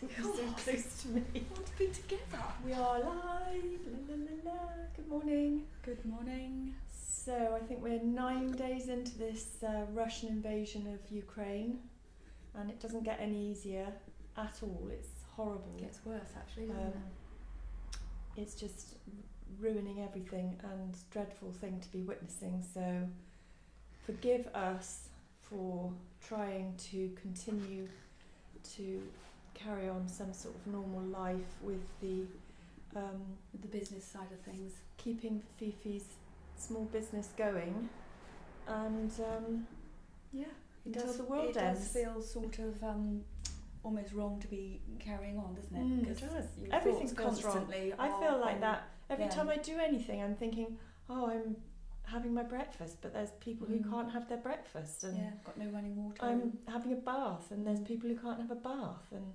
You're so close to me. We want to be together. We are live. La, la, la, la. Good morning. Good morning. So I think we're 9 days into this Russian invasion of Ukraine, and it doesn't get any easier at all. It's horrible. It gets worse actually, doesn't it? It's just ruining everything and dreadful thing to be witnessing. So forgive us for trying to continue to carry on some sort of normal life with the business side of things. keeping Fifi's small business going, and until the world ends. It does feel sort of almost wrong to be carrying on, doesn't it? It does. Your Everything thoughts feels wrong. constantly I are feel like on- that every yeah. time I do anything. I'm thinking, oh, I'm having my breakfast, but there's people who can't have their breakfast, and got no running water. I'm having a bath, and there's people who can't have a bath, and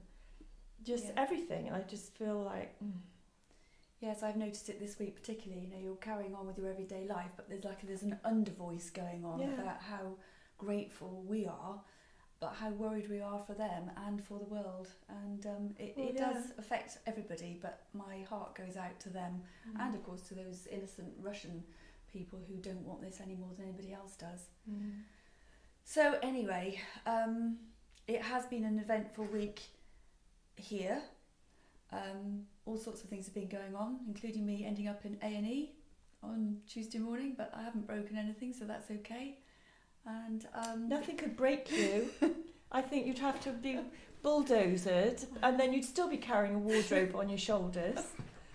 just everything. I just feel like. Yes, I've noticed it this week particularly. You know, you're carrying on with your everyday life, but there's an undervoice going on about how grateful we are, but how worried we are for them and for the world. And it does affect everybody, but my heart goes out to them and of course to those innocent Russian people who don't want this any more than anybody else does. So anyway, it has been an eventful week here. All sorts of things have been going on, including me ending up in A&E on Tuesday morning, but I haven't broken anything, so that's okay. And Nothing could break you. I think you'd have to be bulldozered, and then you'd still be carrying a wardrobe on your shoulders.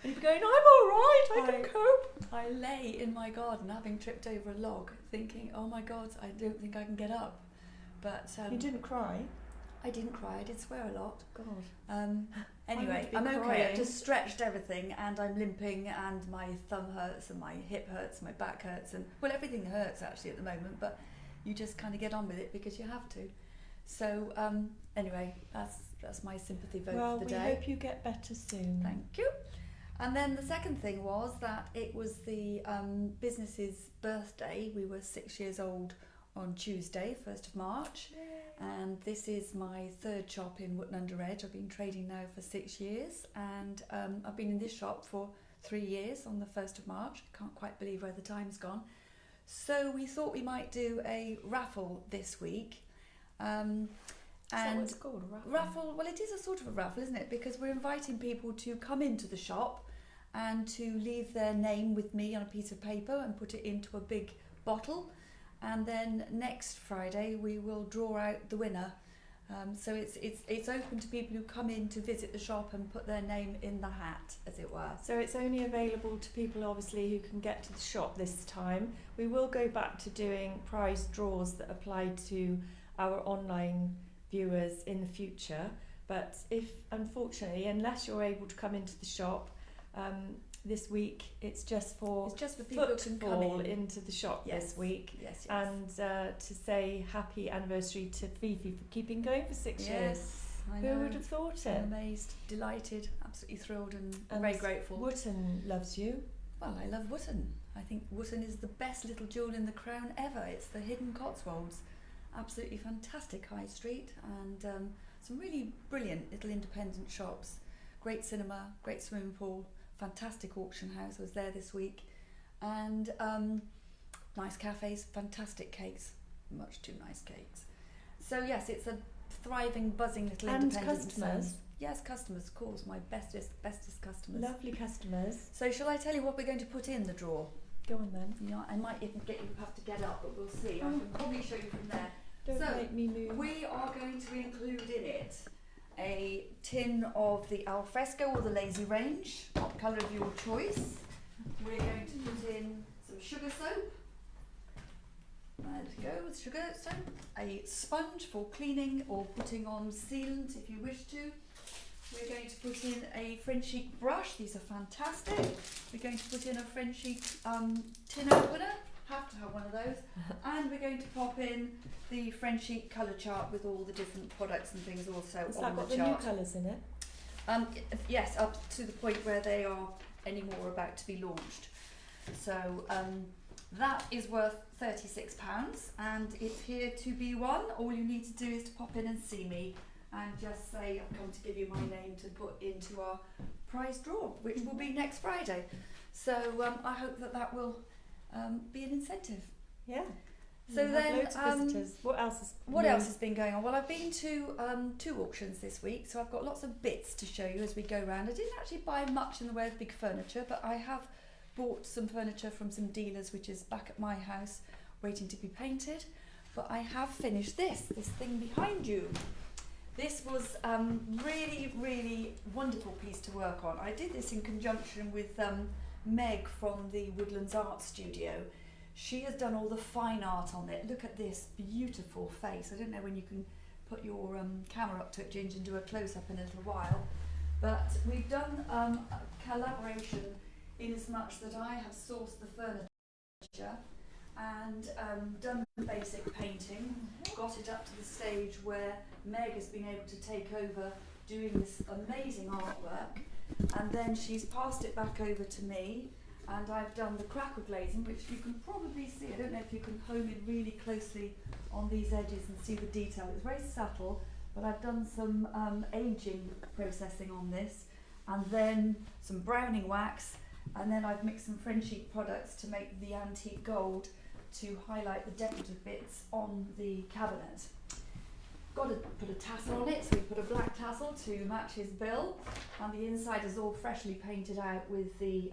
And you'd be going, I'm all right, I can cope. I lay in my garden having tripped over a log, thinking, oh my God, I don't think I can get up. But You didn't cry? I didn't cry, I did swear a lot. God. Anyway, I'm okay. I've just stretched everything and I'm limping and my thumb hurts and my hip hurts, my back hurts, and well, everything hurts actually at the moment, but you just kind of get on with it because you have to. So anyway, that's my sympathy vote for the day. Well, we hope you get better soon. Thank you. And then the second thing was that it was the business's birthday. We were 6 years old on Tuesday, 1st of March. Yay. And this is my third shop in Wootton-under-Edge. I've been trading now for 6 years, and I've been in this shop for 3 years on the 1st of March. I can't quite believe where the time's gone. So we thought we might do a raffle this week. Is that what it's called, a raffle? Well, it is a sort of a raffle, isn't it? Because we're inviting people to come into the shop and to leave their name with me on a piece of paper and put it into a big bottle. And then next Friday we will draw out the winner. So it's open to people who come in to visit the shop and put their name in the hat, as it were. So it's only available to people obviously who can get to the shop this time. We will go back to doing prize draws that apply to our online viewers in the future. But if, unfortunately, unless you're able to come into the shop this week, it's just for people who can come into the shop this week. Yes. And to say happy anniversary to Fifi for keeping going for 6 years. I know. Who would have thought it? I'm amazed, delighted, absolutely thrilled and very grateful. Wootton loves you. Well, I love Wootton. I think Wootton is the best little jewel in the crown ever. It's the hidden Cotswolds. Absolutely fantastic high street, and some really brilliant little independent shops. Great cinema, great swimming pool, fantastic auction house. I was there this week, and nice cafes, fantastic cakes, much too nice cakes. So yes, it's a thriving, buzzing little independent. And customers. Yes, customers, of course, my bestest customers. Lovely customers. So shall I tell you what we're going to put in the drawer? Go on then. Yeah, I might even have to get up, but we'll see. I can probably show you from there. Don't make me move. We are going to include in it a tin of the alfresco or the lazy range, colour of your choice. We're going to put in some sugar soap. There we go, with sugar soap. A sponge for cleaning or putting on sealant if you wish to. We're going to put in a Frenchic brush. These are fantastic. We're going to put in a Frenchic tin opener. Have to have one of those. And we're going to pop in the Frenchic colour chart with all the different products and things also Has on that got the the chart. new colours in it? Yes, up to the point where they are any more about to be launched. So that is worth £36 and it's here to be won. All you need to do is to pop in and see me and just say I've come to give you my name to put into our prize draw, which will be next Friday. So I hope that will be an incentive. Yeah. So then, loads of visitors. What else has been going on? Well, I've been to 2 auctions this week, so I've got lots of bits to show you as we go around. I didn't actually buy much in the way of big furniture, but I have bought some furniture from some dealers, which is back at my house, waiting to be painted. But I have finished this thing behind you. This was really, really wonderful piece to work on. I did this in conjunction with Meg from the Woodlands Art Studio. She has done all the fine art on it. Look at this beautiful face. I don't know when you can put your camera up to it, Ginger, and do a close-up in a little while. But we've done a collaboration in as much that I have sourced the furniture and done the basic painting, got it up to the stage where Meg has been able to take over doing this amazing artwork, and then she's passed it back over to me. And I've done the crackle glazing, which you can probably see. I don't know if you can home in really closely on these edges and see the detail. It's very subtle, but I've done some aging processing on this, and then some browning wax, and then I've mixed some Frenchic products to make the antique gold to highlight the decorative bits on the cabinet. Got to put a tassel on it, so we put a black tassel to match his bill, and the inside is all freshly painted out with the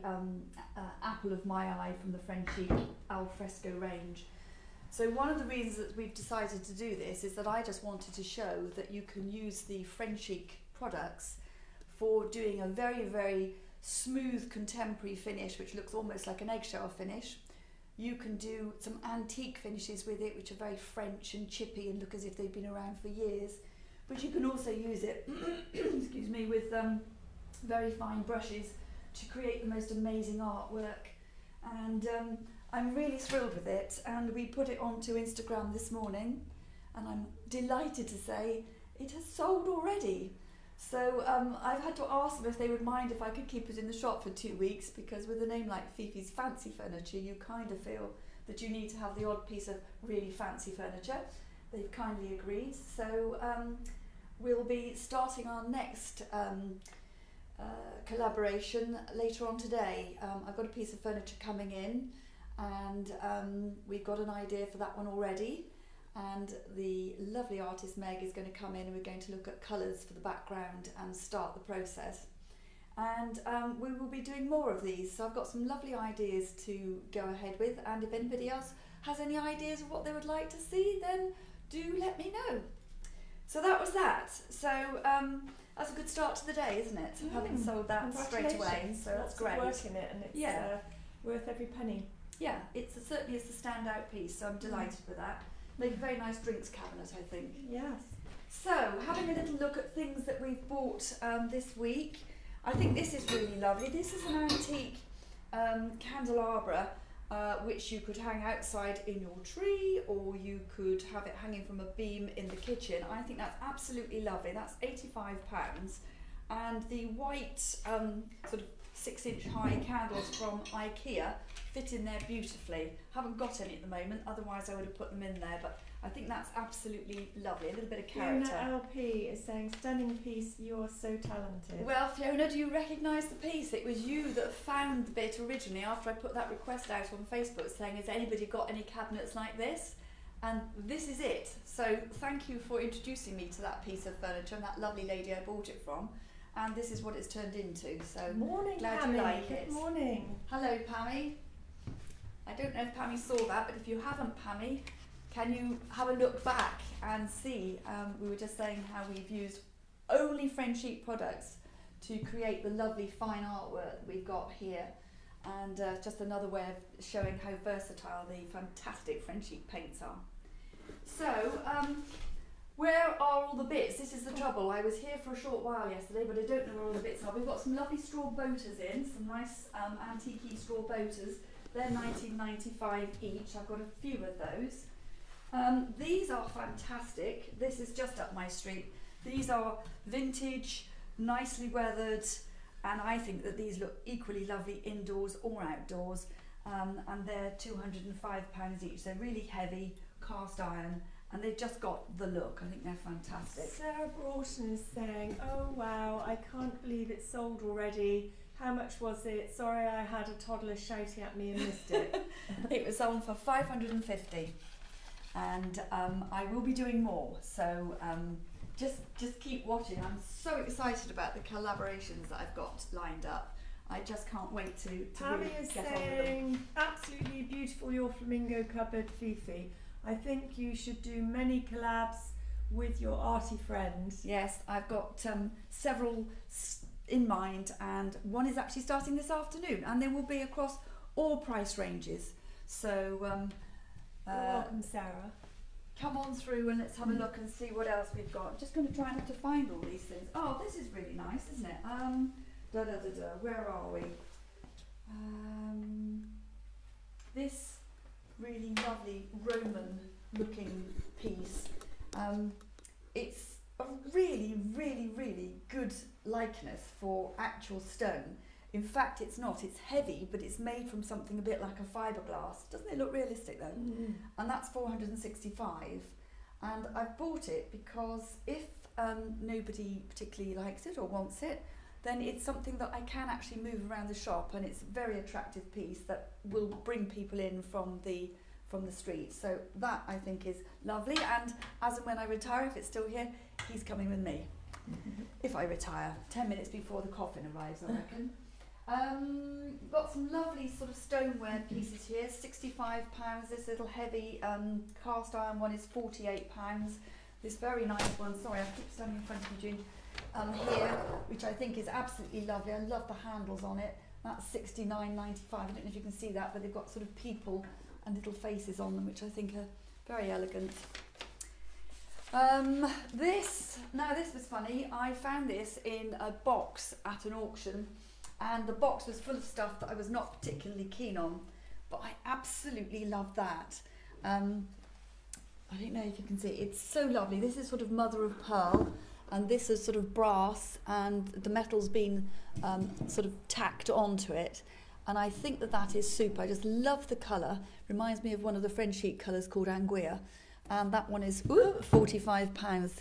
apple of my eye from the Frenchic al fresco range. So one of the reasons that we've decided to do this is that I just wanted to show that you can use the Frenchic products for doing a very, very smooth contemporary finish, which looks almost like an eggshell finish. You can do some antique finishes with it, which are very French and chippy and look as if they've been around for years. But you can also use it, excuse me, with very fine brushes to create the most amazing artwork. And I'm really thrilled with it. And we put it onto Instagram this morning, and I'm delighted to say it has sold already. So I've had to ask them if they would mind if I could keep it in the shop for 2 weeks, because with a name like Fifi's Fancy Furniture, you kind of feel that you need to have the odd piece of really fancy furniture. They've kindly agreed. So we'll be starting our next collaboration later on today. I've got a piece of furniture coming in, and we've got an idea for that one already. And the lovely artist Meg is going to come in, and we're going to look at colours for the background and start the process. And we will be doing more of these, so I've got some lovely ideas to go ahead with, and if anybody else has any ideas of what they would like to see, then do let me know. So that was that. So that's a good start to the day, isn't it? Having sold that straight away, so that's great. Lots of work in it, and it's worth every penny. Yeah, it certainly is the standout piece, so I'm delighted with that. Make a very nice drinks cabinet, I think. Yes. So, having a little look at things that we've bought this week. I think this is really lovely. This is an antique candelabra, which you could hang outside in your tree, or you could have it hanging from a beam in the kitchen. I think that's absolutely lovely. That's £85. And the white sort of 6-inch high candles from IKEA fit in there beautifully. Haven't got any at the moment, otherwise I would have put them in there, but I think that's absolutely lovely. A little bit of character. Fiona LP is saying, stunning piece, you're so talented. Well, Fiona, do you recognise the piece? It was you that found the bit originally after I put that request out on Facebook saying, has anybody got any cabinets like this? And this is it. So thank you for introducing me to that piece of furniture and that lovely lady I bought it from. And this is what it's turned into. So morning, glad Pammy. you like it. Good morning. Hello, Pammy. I don't know if Pammy saw that, but if you haven't, Pammy, can you have a look back and see? We were just saying how we've used only Frenchic products to create the lovely fine artwork that we've got here, and just another way of showing how versatile the fantastic Frenchic paints are. So, where are all the bits? This is the trouble. I was here for a short while yesterday, but I don't know where all the bits are. We've got some lovely straw boaters in, some nice antique straw boaters. They're $19.95 each. I've got a few of those. These are fantastic. This is just up my street. These are vintage, nicely weathered, and I think that these look equally lovely indoors or outdoors. And they're £205 each. They're really heavy, cast iron, and they've just got the look. I think they're fantastic. Sarah Broughton is saying, oh wow, I can't believe it's sold already. How much was it? Sorry, I had a toddler shouting at me and missed it. It was on for $550, and I will be doing more. So just keep watching. I'm so excited about the collaborations that I've got lined up. I just can't wait to Pammy really is get on with them. saying, absolutely beautiful your flamingo cupboard, Fifi. I think you should do many collabs with your arty friends. Yes, I've got several in mind, and one is actually starting this afternoon, and they will be across all price ranges. So You're welcome, Sarah. come on through and let's have a look and see what else we've got. I'm just going to try and have to find all these things. Oh, this is really nice, isn't it? Where are we? This really lovely Roman looking piece. It's a really good likeness for actual stone. In fact, it's not. It's heavy, but it's made from something a bit like a fiberglass. Doesn't it look realistic though? Mm. And that's $465. And I've bought it because if nobody particularly likes it or wants it, then it's something that I can actually move around the shop, and it's a very attractive piece that will bring people in from the street. So that I think is lovely, and as and when I retire, if it's still here, he's coming with me. If I retire, 10 minutes before the coffin arrives, I reckon. Got some lovely sort of stoneware pieces here, £65. This little heavy cast iron one is £48. This very nice one, sorry I keep standing in front of you, June, here, which I think is absolutely lovely. I love the handles on it. That's $69.95. I don't know if you can see that, but they've got sort of people and little faces on them, which I think are very elegant. This was funny. I found this in a box at an auction, and the box was full of stuff that I was not particularly keen on, but I absolutely love that. I don't know if you can see, it's so lovely. This is sort of mother of pearl, and this is sort of brass, and the metal's been sort of tacked onto it. And I think that is super. I just love the colour. Reminds me of one of the Frenchic colours called Anguilla. And that one is £45.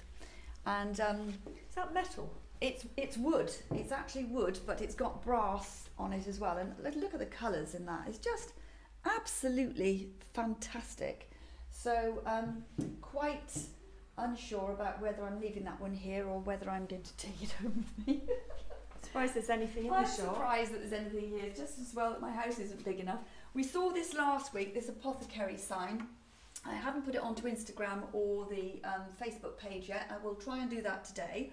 And Is that metal? it's wood. It's actually wood, but it's got brass on it as well. And look at the colours in that. It's just absolutely fantastic. So quite unsure about whether I'm leaving that one here or whether I'm going to take it home with me. Surprised there's anything in I'm the shop. surprised that there's anything here, just as well that my house isn't big enough. We saw this last week, this apothecary sign. I haven't put it onto Instagram or the Facebook page yet. I will try and do that today.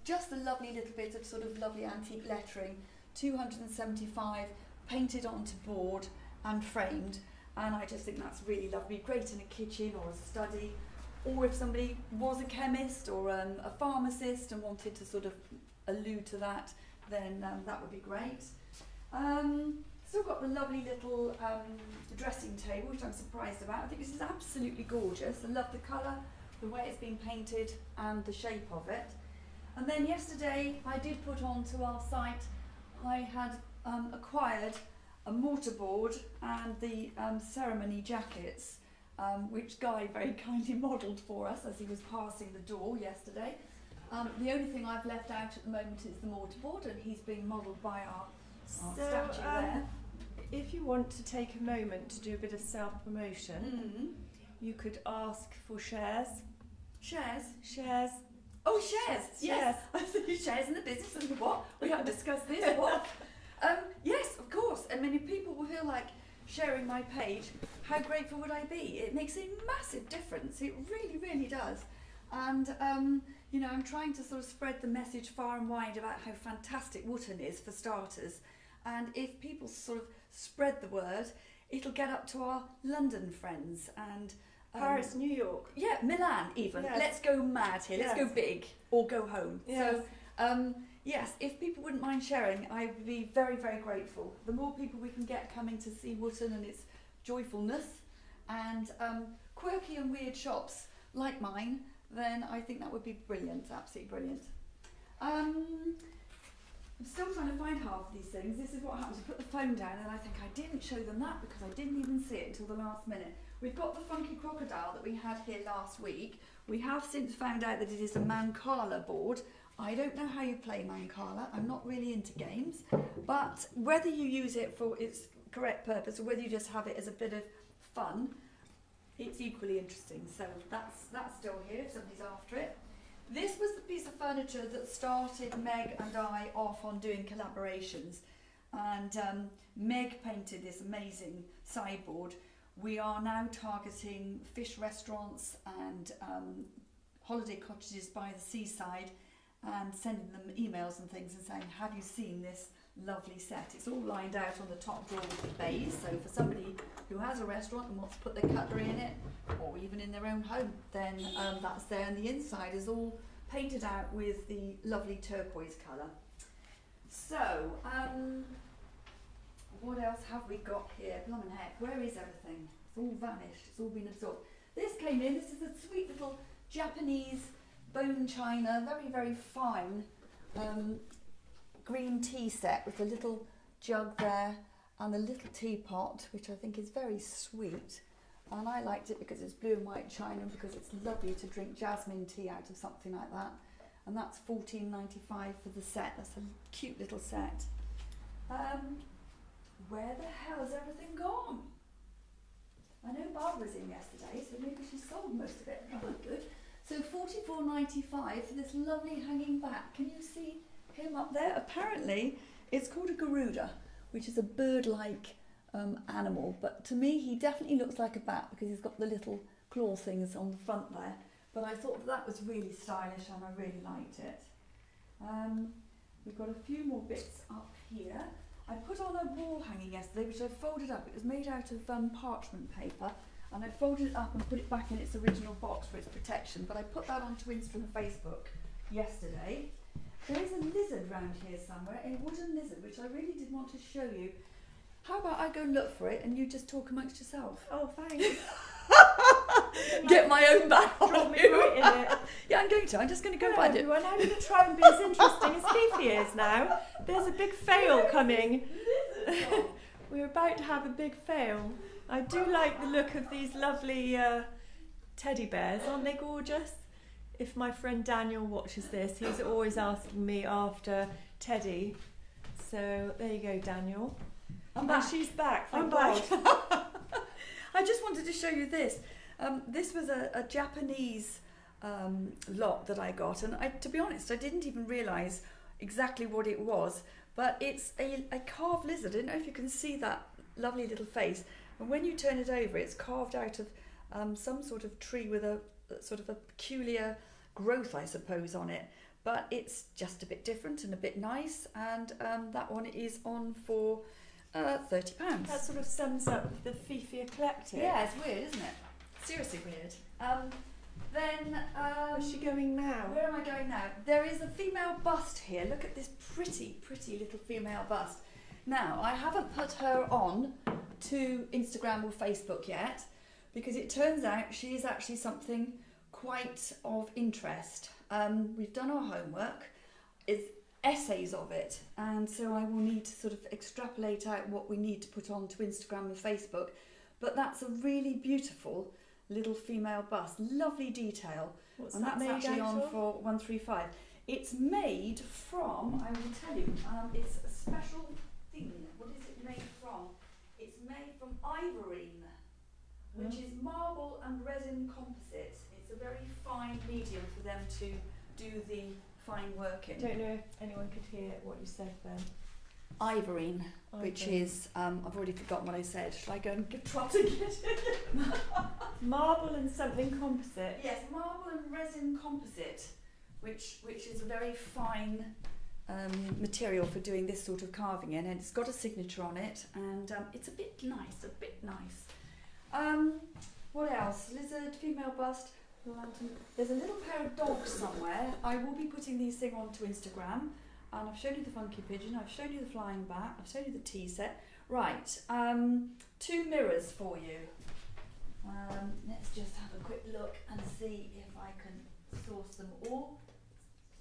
Just a lovely little bit of sort of lovely antique lettering, $275, painted onto board and framed. And I just think that's really lovely. Great in a kitchen or a study, or if somebody was a chemist or a pharmacist and wanted to sort of allude to that, then that would be great. Still got the lovely little dressing table, which I'm surprised about. I think this is absolutely gorgeous. I love the colour, the way it's been painted, and the shape of it. And then yesterday I did put onto our site, I had acquired a mortarboard and the ceremony jackets, which Guy very kindly modelled for us as he was passing the door yesterday. The only thing I've left out at the moment is the mortarboard, and he's being modelled by our statue there. If you want to take a moment to do a bit of self-promotion, you could ask for shares. Shares? Shares. Oh, shares! Yes! I thought shares in the business, and what? We haven't discussed this, what? Yes, of course. I mean, if people will feel like sharing my page, how grateful would I be? It makes a massive difference. It really, really does. And, you know, I'm trying to sort of spread the message far and wide about how fantastic Wootton is, for starters. And if people sort of spread the word, it'll get up to our London friends and Paris, New York. Yeah, Milan even. Yes. Let's go mad here. Let's go big or go home. Yes. So, yes, if people wouldn't mind sharing, I would be very, very grateful. The more people we can get coming to see Wootton and its joyfulness, and quirky and weird shops like mine, then I think that would be brilliant, absolutely brilliant. I'm still trying to find half of these things. This is what happens. I put the phone down and I think I didn't show them that because I didn't even see it until the last minute. We've got the funky crocodile that we had here last week. We have since found out that it is a Mancala board. I don't know how you play Mancala. I'm not really into games, but whether you use it for its correct purpose or whether you just have it as a bit of fun, it's equally interesting. So that's still here if somebody's after it. This was the piece of furniture that started Meg and I off on doing collaborations, and Meg painted this amazing sideboard. We are now targeting fish restaurants and holiday cottages by the seaside and sending them emails and things and saying, have you seen this lovely set? It's all lined out on the top drawer with the bays, so for somebody who has a restaurant and wants to put their cutlery in it, or even in their own home, then that's there, and the inside is all painted out with the lovely turquoise colour. So, what else have we got here? Blimey heck, where is everything? It's all vanished, it's all been absorbed. This came in, this is a sweet little Japanese bone china, very, very fine green tea set with a little jug there and a little teapot, which I think is very sweet. And I liked it because it's blue and white china and because it's lovely to drink jasmine tea out of something like that. And that's $14.95 for the set. That's a cute little set. Where the hell has everything gone? I know Barbara's in yesterday, so maybe she sold most of it. Oh, good. So $44.95 for this lovely hanging bat. Can you see him up there? Apparently, it's called a Garuda, which is a bird-like animal. But to me, he definitely looks like a bat because he's got the little claw things on the front there. But I thought that was really stylish and I really liked it. We've got a few more bits up here. I put on a wall hanging yesterday, which I folded up. It was made out of parchment paper, and I folded it up and put it back in its original box for its protection. But I put that onto Insta and Facebook yesterday. There is a lizard round here somewhere, a wooden lizard, which I really did want to show you. How about I go look for it and you just talk amongst yourself? Oh, thanks. Get my own back on Drop me you. right in it. Yeah, I'm going to. I'm just going to go find it. Everyone, I'm going to try and be as interesting as Fifi is now. There's a big fail coming. We're about to have a big fail. I do like the look of these lovely teddy bears. Aren't they gorgeous? If my friend Daniel watches this, he's always asking me after Teddy. So there you go, Daniel. I'm back. She's back. I'm Thank back. God. I just wanted to show you this. This was a Japanese lot that I got, and to be honest, I didn't even realise exactly what it was, but it's a carved lizard. I don't know if you can see that lovely little face, and when you turn it over, it's carved out of some sort of tree with a sort of a peculiar growth, I suppose, on it, but it's just a bit different and a bit nice, and that one is on for £30. That sort of sums up the Fifi eclectic. Yeah, it's weird, isn't it? Seriously weird. Where's she going now? Where am I going now? There is a female bust here. Look at this pretty, pretty little female bust. Now, I haven't put her on to Instagram or Facebook yet because it turns out she is actually something quite of interest. We've done our homework. It's essays of it, and so I will need to sort of extrapolate out what we need to put on to Instagram and Facebook. But that's a really beautiful little female bust, lovely detail. What's and that that's made actually out on of? for 135. It's made from, I will tell you, it's a special thing. What is it made from? It's made from ivorine, which is marble and resin composite. It's a very fine medium for them to do the fine work in. I don't know if anyone could hear what you said then. Ivorine, which Ivorine. is, I've already forgotten what I said. Shall I go and try to get it? Marble and something composite. Yes, marble and resin composite, which is a very fine material for doing this sort of carving in, and it's got a signature on it, and it's a bit nice, What else? Lizard, female bust, lantern. There's a little pair of dogs somewhere. I will be putting these things onto Instagram, and I've shown you the funky pigeon, I've shown you the flying bat, I've shown you the tea set. Right, 2 mirrors for you. Let's just have a quick look and see if I can source them all.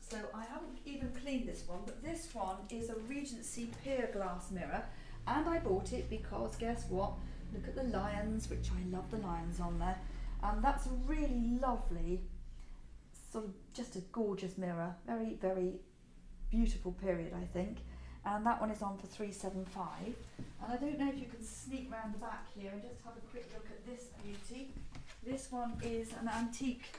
So I haven't even cleaned this one, but this one is a Regency pier glass mirror, and I bought it because guess what? Look at the lions, which I love the lions on there. That's a really lovely, sort of just a gorgeous mirror. Very, very beautiful period, I think. And that one is on for 375. And I don't know if you can sneak round the back here and just have a quick look at this beauty. This one is an antique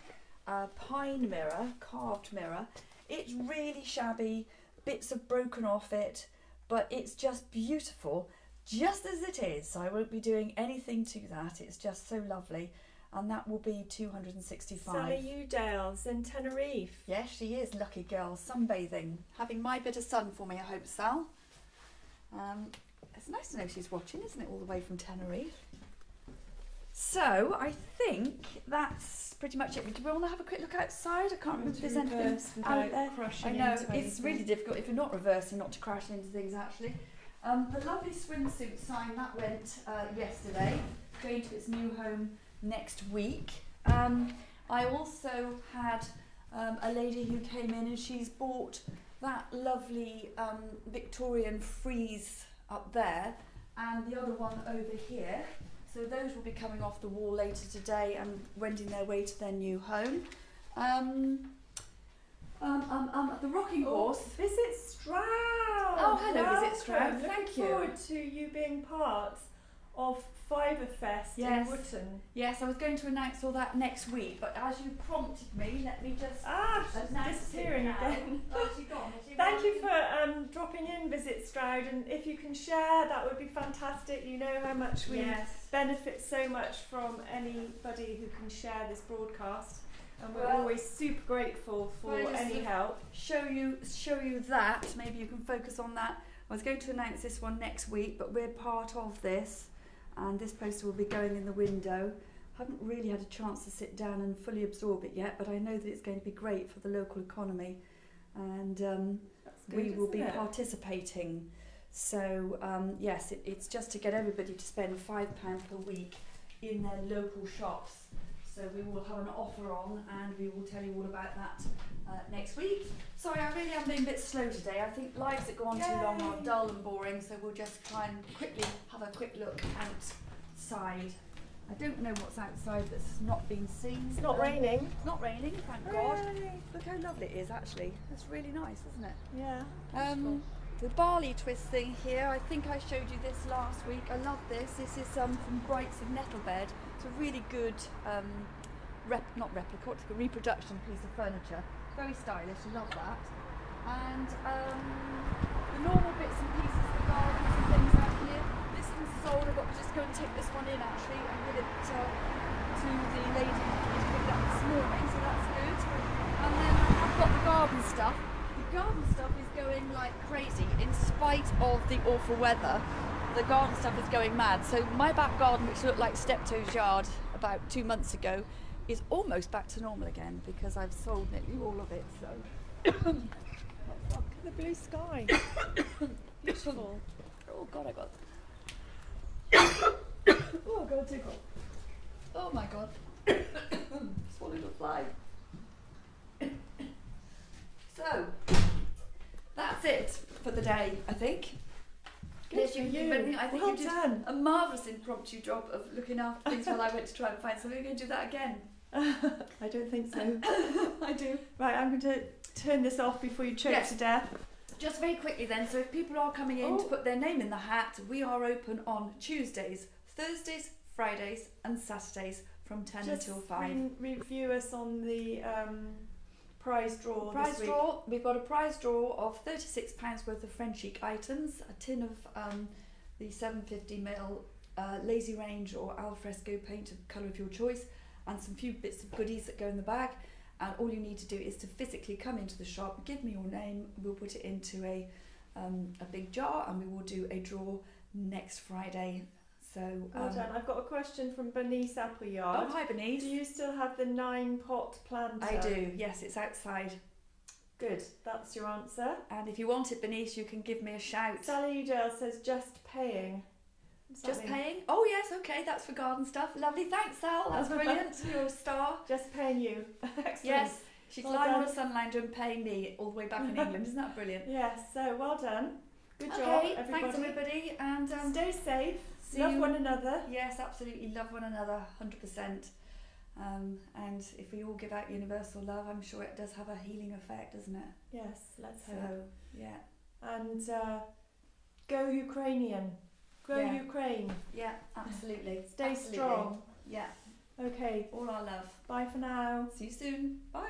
pine mirror, carved mirror. It's really shabby, bits have broken off it, but it's just beautiful, just as it is. So I won't be doing anything to that. It's just so lovely. And that will be 265. Sally Udale's in Tenerife. Yes, she is. Lucky girl. Sunbathing. Having my bit of sun for me, I hope, Sal. It's nice to know she's watching, isn't it? All the way from Tenerife. So, I think that's pretty much it. Do we want to have a quick look outside? I can't remember if there's anything out there. I know, it's really difficult if you're not reversing, not to crash into things, actually. The lovely swimsuit sign, that went yesterday. Going to its new home next week. I also had a lady who came in and she's bought that lovely Victorian frieze up there and the other one over here. So those will be coming off the wall later today and wending their way to their new home. The rocking horse. Visit Stroud. Oh, hello, Visit Stroud. Looking Thank you. forward to you being part of Fiverfest in Wootton. Yes, I was going to announce all that next week, but as you prompted me, let me just she's disappearing again. Oh, she's gone. Thank you for dropping in, Visit Stroud, and if you can share, that would be fantastic. You know how much we benefit so much from anybody who can share this broadcast, and we're always super grateful for any help. Show you that. Maybe you can focus on that. I was going to announce this one next week, but we're part of this. And this poster will be going in the window. Haven't really had a chance to sit down and fully absorb it yet, but I know that it's going to be great for the local economy, and we will be participating. So yes, it's just to get everybody to spend £5 per week in their local shops. So we will have an offer on, and we will tell you all about that next week. Sorry, I really am being a bit slow today. I think lives that go on too long are dull and boring, so we'll just try and quickly have a quick look outside. I don't know what's outside that's not being seen. It's not raining. It's not raining, thank God. Look how lovely it is, actually. It's really nice, isn't it? Yeah. The barley twist thing here, I think I showed you this last week. I love this. This is from Brights of Nettlebed. It's a really good reproduction piece of furniture. Very stylish, I love that. And the normal bits and pieces, the gardens and things out here. This one's sold. I've got to just go and take this one in actually and give it to the lady who picked it up this morning, so that's good. And then I've got the garden stuff. The garden stuff is going like crazy in spite of the awful weather. The garden stuff is going mad. So my back garden, which looked like Steptoe's yard about 2 months ago, is almost back to normal again because I've sold nearly all of it. So look at the blue sky. Beautiful. Oh God, I got. Oh, I got a tickle. Oh my God. Swallowed a fly. So that's it for the day, I think. Good for you. I think you did a marvellous impromptu job of looking after things while I went to try and find something. We're going to do that again. I don't think so. I do. Right, I'm going to turn this off before you choke to death. Just very quickly then, so if people are coming in to put their name in the hat, we are open on Tuesdays, Thursdays, Fridays and Saturdays from 10 until 5. Review us on the prize draw this week. We've got a prize draw of £36 worth of Frenchic items, a tin of the 750ml Lazy Range or Alfresco paint of colour of your choice, and some few bits of goodies that go in the bag. And all you need to do is to physically come into the shop, give me your name, we'll put it into a big jar, and we will do a draw next Friday. So well done. I've got a question from Bernice Appleyard. Oh, hi Bernice. Do you still have the 9-pot planter? I do, yes, it's outside. Good, that's your answer. And if you want it, Bernice, you can give me a shout. Sally Udale says just paying. Just paying? Oh yes, okay, that's for garden stuff. Lovely, thanks Sal, that's brilliant. You're a star. Just paying you. Excellent. Yes, she's lying on a sunlounger and paying me all the way back in England. Isn't that brilliant? Yes, so well done. Good job, everybody. Thanks everybody, and stay safe. Love one another. Yes, absolutely. Love one another, 100%. And if we all give out universal love, I'm sure it does have a healing effect, doesn't it? Yes, let's hope. So, yeah. And go Ukrainian. Go Yeah. Ukraine. Yeah, absolutely. Stay Absolutely. strong. Yeah. Okay, All our love. bye for now. See you soon. Bye.